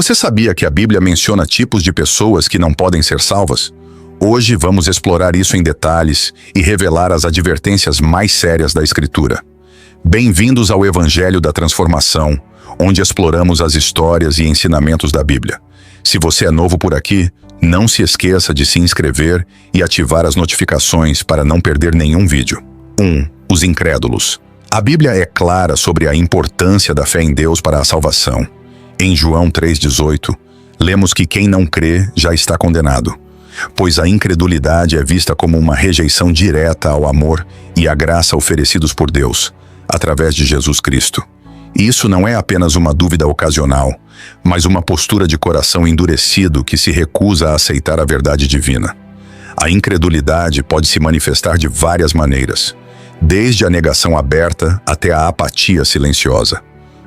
Você sabia que a Bíblia menciona tipos de pessoas que não podem ser salvas? Hoje vamos explorar isso em detalhes e revelar as advertências mais sérias da Escritura. Bem-vindos ao Evangelho da Transformação, onde exploramos as histórias e ensinamentos da Bíblia. Se você é novo por aqui, não se esqueça de se inscrever e ativar as notificações para não perder nenhum vídeo. 1. Os incrédulos. A Bíblia é clara sobre a importância da fé em Deus para a salvação. Em João 3,18, lemos que quem não crê já está condenado, pois a incredulidade é vista como uma rejeição direta ao amor e à graça oferecidos por Deus, através de Jesus Cristo. E isso não é apenas uma dúvida ocasional, mas uma postura de coração endurecido que se recusa a aceitar a verdade divina. A incredulidade pode se manifestar de várias maneiras, desde a negação aberta até a apatia silenciosa.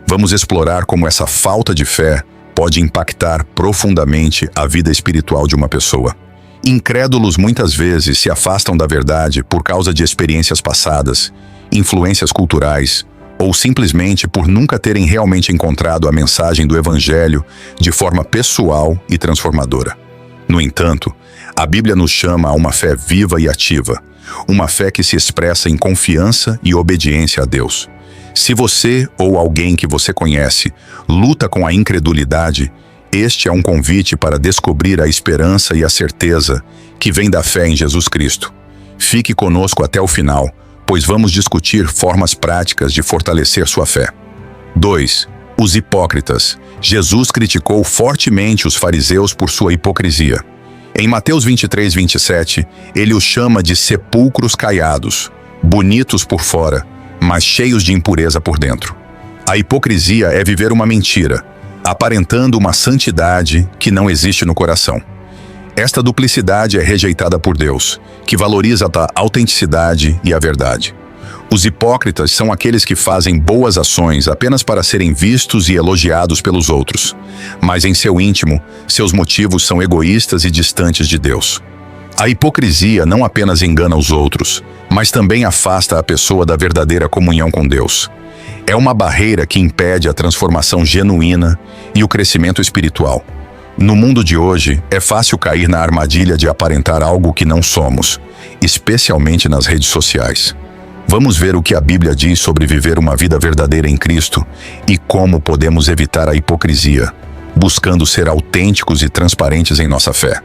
Vamos explorar como essa falta de fé pode impactar profundamente a vida espiritual de uma pessoa. Incrédulos muitas vezes se afastam da verdade por causa de experiências passadas, influências culturais, ou simplesmente por nunca terem realmente encontrado a mensagem do Evangelho de forma pessoal e transformadora. No entanto, a Bíblia nos chama a uma fé viva e ativa, uma fé que se expressa em confiança e obediência a Deus. Se você ou alguém que você conhece luta com a incredulidade, este é um convite para descobrir a esperança e a certeza que vem da fé em Jesus Cristo. Fique conosco até o final, pois vamos discutir formas práticas de fortalecer sua fé. 2. Os hipócritas. Jesus criticou fortemente os fariseus por sua hipocrisia. Em Mateus 23:27, ele os chama de sepulcros caiados, bonitos por fora, mas cheios de impureza por dentro. A hipocrisia é viver uma mentira, aparentando uma santidade que não existe no coração. Esta duplicidade é rejeitada por Deus, que valoriza a autenticidade e a verdade. Os hipócritas são aqueles que fazem boas ações apenas para serem vistos e elogiados pelos outros, mas em seu íntimo, seus motivos são egoístas e distantes de Deus. A hipocrisia não apenas engana os outros, mas também afasta a pessoa da verdadeira comunhão com Deus. É uma barreira que impede a transformação genuína e o crescimento espiritual. No mundo de hoje, é fácil cair na armadilha de aparentar algo que não somos, especialmente nas redes sociais. Vamos ver o que a Bíblia diz sobre viver uma vida verdadeira em Cristo e como podemos evitar a hipocrisia, buscando ser autênticos e transparentes em nossa fé.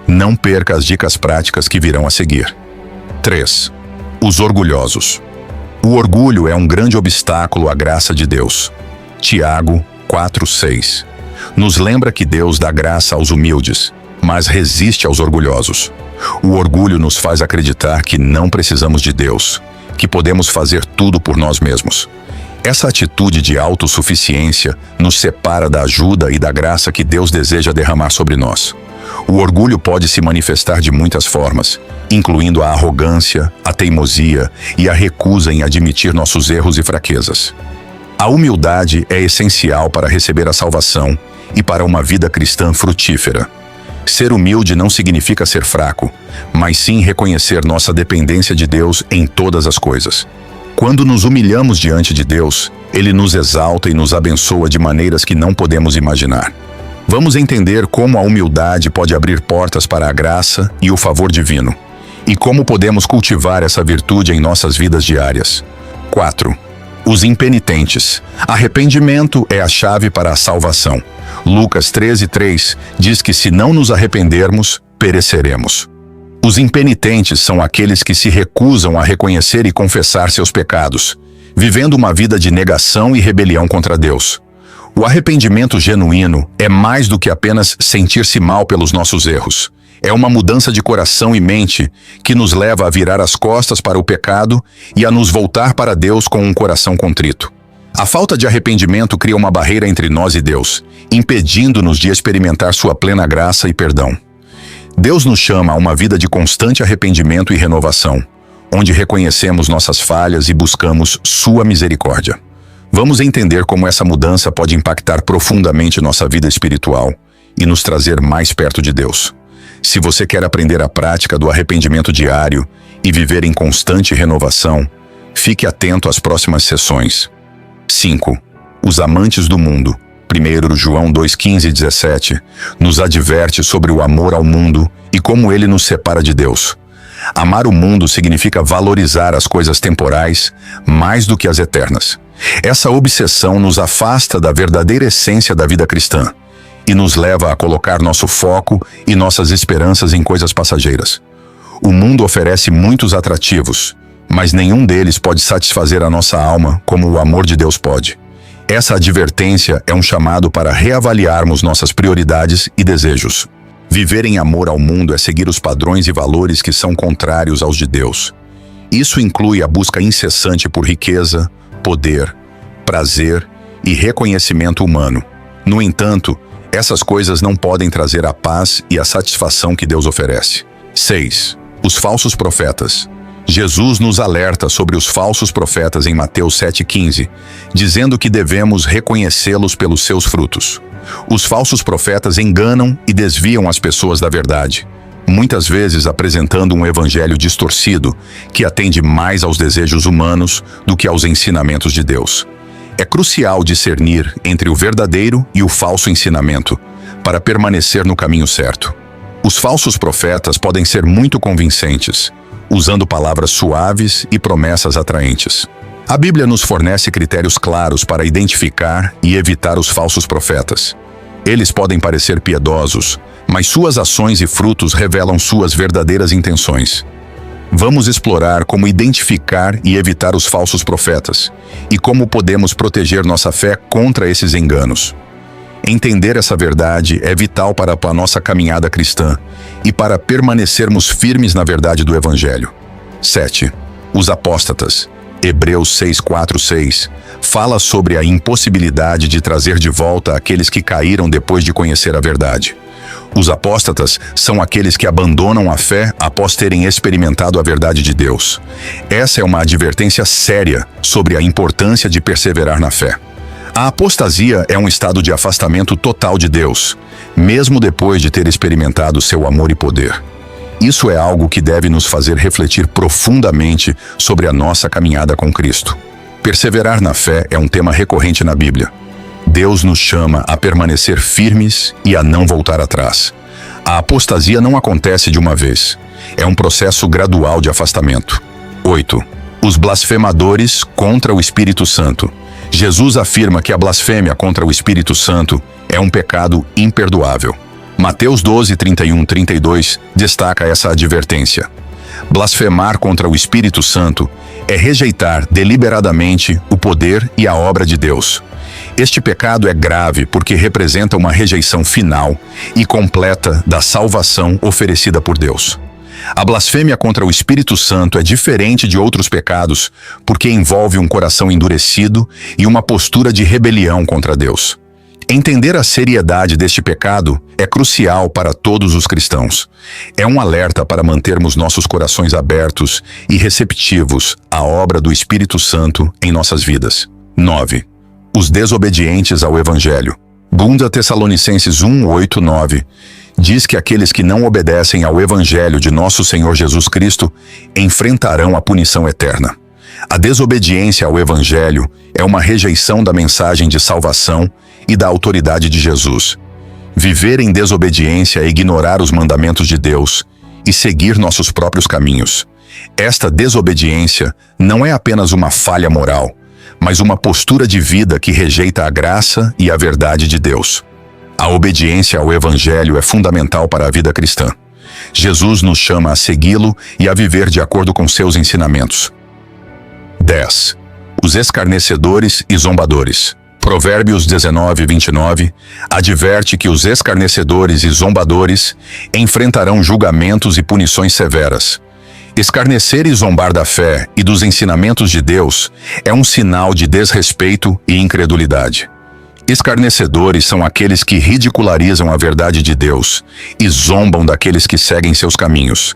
Não perca as dicas práticas que virão a seguir. 3. Os orgulhosos. O orgulho é um grande obstáculo à graça de Deus. Tiago 4:6 nos lembra que Deus dá graça aos humildes, mas resiste aos orgulhosos. O orgulho nos faz acreditar que não precisamos de Deus, que podemos fazer tudo por nós mesmos. Essa atitude de autossuficiência nos separa da ajuda e da graça que Deus deseja derramar sobre nós. O orgulho pode se manifestar de muitas formas, incluindo a arrogância, a teimosia e a recusa em admitir nossos erros e fraquezas. A humildade é essencial para receber a salvação e para uma vida cristã frutífera. Ser humilde não significa ser fraco, mas sim reconhecer nossa dependência de Deus em todas as coisas. Quando nos humilhamos diante de Deus, Ele nos exalta e nos abençoa de maneiras que não podemos imaginar. Vamos entender como a humildade pode abrir portas para a graça e o favor divino, e como podemos cultivar essa virtude em nossas vidas diárias. 4. Os impenitentes. Arrependimento é a chave para a salvação. Lucas 13:3 diz que se não nos arrependermos, pereceremos. Os impenitentes são aqueles que se recusam a reconhecer e confessar seus pecados, vivendo uma vida de negação e rebelião contra Deus. O arrependimento genuíno é mais do que apenas sentir-se mal pelos nossos erros. É uma mudança de coração e mente que nos leva a virar as costas para o pecado e a nos voltar para Deus com um coração contrito. A falta de arrependimento cria uma barreira entre nós e Deus, impedindo-nos de experimentar sua plena graça e perdão. Deus nos chama a uma vida de constante arrependimento e renovação, onde reconhecemos nossas falhas e buscamos sua misericórdia. Vamos entender como essa mudança pode impactar profundamente nossa vida espiritual e nos trazer mais perto de Deus. Se você quer aprender a prática do arrependimento diário e viver em constante renovação, fique atento às próximas sessões. 5. Os amantes do mundo. 1 João 2,15 e 17, nos adverte sobre o amor ao mundo e como ele nos separa de Deus. Amar o mundo significa valorizar as coisas temporais mais do que as eternas. Essa obsessão nos afasta da verdadeira essência da vida cristã e nos leva a colocar nosso foco e nossas esperanças em coisas passageiras. O mundo oferece muitos atrativos, mas nenhum deles pode satisfazer a nossa alma como o amor de Deus pode. Essa advertência é um chamado para reavaliarmos nossas prioridades e desejos. Viver em amor ao mundo é seguir os padrões e valores que são contrários aos de Deus. Isso inclui a busca incessante por riqueza, poder, prazer e reconhecimento humano. No entanto, essas coisas não podem trazer a paz e a satisfação que Deus oferece. 6. Os falsos profetas. Jesus nos alerta sobre os falsos profetas em Mateus 7,15, dizendo que devemos reconhecê-los pelos seus frutos. Os falsos profetas enganam e desviam as pessoas da verdade, muitas vezes apresentando um evangelho distorcido que atende mais aos desejos humanos do que aos ensinamentos de Deus. É crucial discernir entre o verdadeiro e o falso ensinamento para permanecer no caminho certo. Os falsos profetas podem ser muito convincentes, usando palavras suaves e promessas atraentes. A Bíblia nos fornece critérios claros para identificar e evitar os falsos profetas. Eles podem parecer piedosos, mas suas ações e frutos revelam suas verdadeiras intenções. Vamos explorar como identificar e evitar os falsos profetas e como podemos proteger nossa fé contra esses enganos. Entender essa verdade é vital para a nossa caminhada cristã e para permanecermos firmes na verdade do Evangelho. 7. Os apóstatas. Hebreus 6,4-6 fala sobre a impossibilidade de trazer de volta aqueles que caíram depois de conhecer a verdade. Os apóstatas são aqueles que abandonam a fé após terem experimentado a verdade de Deus. Essa é uma advertência séria sobre a importância de perseverar na fé. A apostasia é um estado de afastamento total de Deus, mesmo depois de ter experimentado seu amor e poder. Isso é algo que deve nos fazer refletir profundamente sobre a nossa caminhada com Cristo. Perseverar na fé é um tema recorrente na Bíblia. Deus nos chama a permanecer firmes e a não voltar atrás. A apostasia não acontece de uma vez. É um processo gradual de afastamento. 8. Os blasfemadores contra o Espírito Santo. Jesus afirma que a blasfêmia contra o Espírito Santo é um pecado imperdoável. Mateus 12, 31-32 destaca essa advertência. Blasfemar contra o Espírito Santo é rejeitar deliberadamente o poder e a obra de Deus. Este pecado é grave porque representa uma rejeição final e completa da salvação oferecida por Deus. A blasfêmia contra o Espírito Santo é diferente de outros pecados porque envolve um coração endurecido e uma postura de rebelião contra Deus. Entender a seriedade deste pecado é crucial para todos os cristãos. É um alerta para mantermos nossos corações abertos e receptivos à obra do Espírito Santo em nossas vidas. 9. Os desobedientes ao Evangelho. 2 Tessalonicenses 1, 8, 9 diz que aqueles que não obedecem ao Evangelho de nosso Senhor Jesus Cristo enfrentarão a punição eterna. A desobediência ao Evangelho é uma rejeição da mensagem de salvação e da autoridade de Jesus. Viver em desobediência é ignorar os mandamentos de Deus e seguir nossos próprios caminhos. Esta desobediência não é apenas uma falha moral, mas uma postura de vida que rejeita a graça e a verdade de Deus. A obediência ao Evangelho é fundamental para a vida cristã. Jesus nos chama a segui-lo e a viver de acordo com seus ensinamentos. 10. Os escarnecedores e zombadores. Provérbios 19, 29 adverte que os escarnecedores e zombadores enfrentarão julgamentos e punições severas. Escarnecer e zombar da fé e dos ensinamentos de Deus é um sinal de desrespeito e incredulidade. Escarnecedores são aqueles que ridicularizam a verdade de Deus e zombam daqueles que seguem seus caminhos.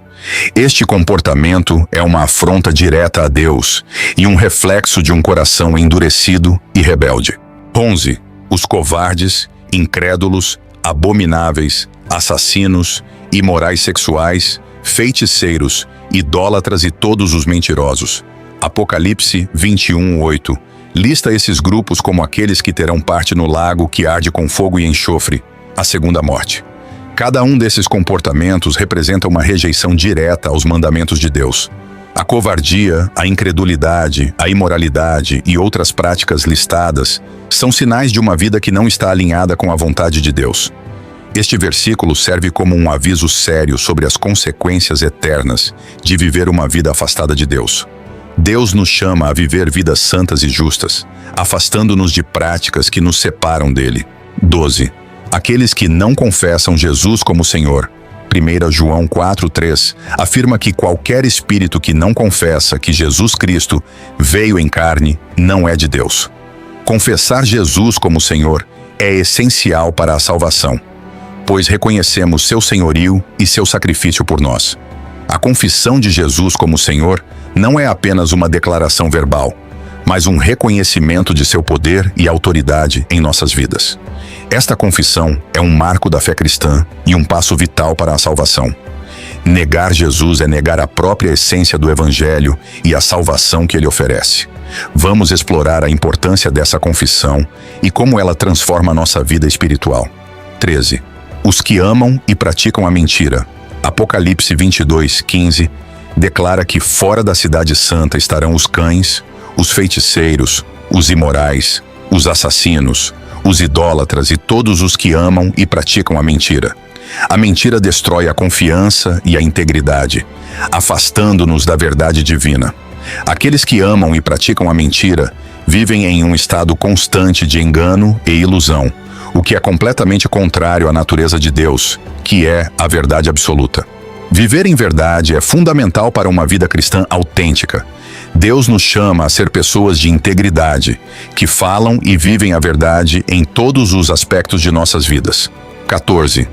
Este comportamento é uma afronta direta a Deus e um reflexo de um coração endurecido e rebelde. 11. Os covardes, incrédulos, abomináveis, assassinos, imorais sexuais, feiticeiros, idólatras e todos os mentirosos. Apocalipse 21, 8 Lista esses grupos como aqueles que terão parte no lago que arde com fogo e enxofre, a segunda morte. Cada um desses comportamentos representa uma rejeição direta aos mandamentos de Deus. A covardia, a incredulidade, a imoralidade e outras práticas listadas são sinais de uma vida que não está alinhada com a vontade de Deus. Este versículo serve como um aviso sério sobre as consequências eternas de viver uma vida afastada de Deus. Deus nos chama a viver vidas santas e justas, afastando-nos de práticas que nos separam dele. 12. Aqueles que não confessam Jesus como Senhor. 1 João 4,3 afirma que qualquer espírito que não confessa que Jesus Cristo veio em carne não é de Deus. Confessar Jesus como Senhor é essencial para a salvação, pois reconhecemos seu senhorio e seu sacrifício por nós. A confissão de Jesus como Senhor não é apenas uma declaração verbal, mas um reconhecimento de seu poder e autoridade em nossas vidas. Esta confissão é um marco da fé cristã e um passo vital para a salvação. Negar Jesus é negar a própria essência do Evangelho e a salvação que ele oferece. Vamos explorar a importância dessa confissão e como ela transforma a nossa vida espiritual. 13. Os que amam e praticam a mentira. Apocalipse 22:15 declara que fora da cidade santa estarão os cães, os feiticeiros, os imorais, os assassinos, os idólatras e todos os que amam e praticam a mentira. A mentira destrói a confiança e a integridade, afastando-nos da verdade divina. Aqueles que amam e praticam a mentira vivem em um estado constante de engano e ilusão, o que é completamente contrário à natureza de Deus, que é a verdade absoluta. Viver em verdade é fundamental para uma vida cristã autêntica. Deus nos chama a ser pessoas de integridade, que falam e vivem a verdade em todos os aspectos de nossas vidas. 14.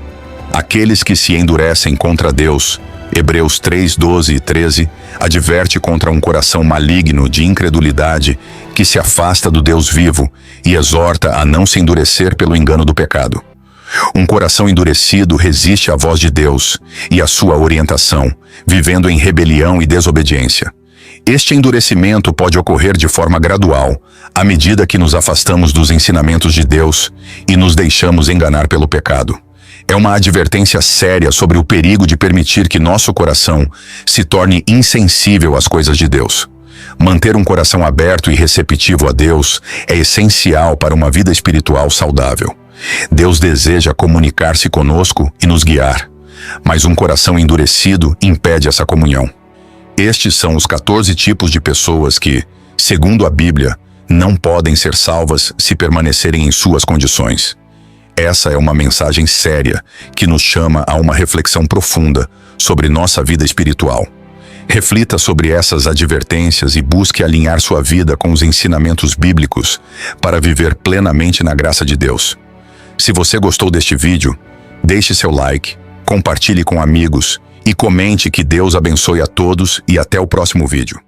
Aqueles que se endurecem contra Deus. Hebreus 3:12 e 13 adverte contra um coração maligno de incredulidade que se afasta do Deus vivo e exorta a não se endurecer pelo engano do pecado. Um coração endurecido resiste à voz de Deus e à sua orientação, vivendo em rebelião e desobediência. Este endurecimento pode ocorrer de forma gradual, à medida que nos afastamos dos ensinamentos de Deus e nos deixamos enganar pelo pecado. É uma advertência séria sobre o perigo de permitir que nosso coração se torne insensível às coisas de Deus. Manter um coração aberto e receptivo a Deus é essencial para uma vida espiritual saudável. Deus deseja comunicar-se conosco e nos guiar, mas um coração endurecido impede essa comunhão. Estes são os 14 tipos de pessoas que, segundo a Bíblia, não podem ser salvas se permanecerem em suas condições. Essa é uma mensagem séria que nos chama a uma reflexão profunda sobre nossa vida espiritual. Reflita sobre essas advertências e busque alinhar sua vida com os ensinamentos bíblicos para viver plenamente na graça de Deus. Se você gostou deste vídeo, deixe seu like, compartilhe com amigos e comente. Que Deus abençoe a todos e até o próximo vídeo.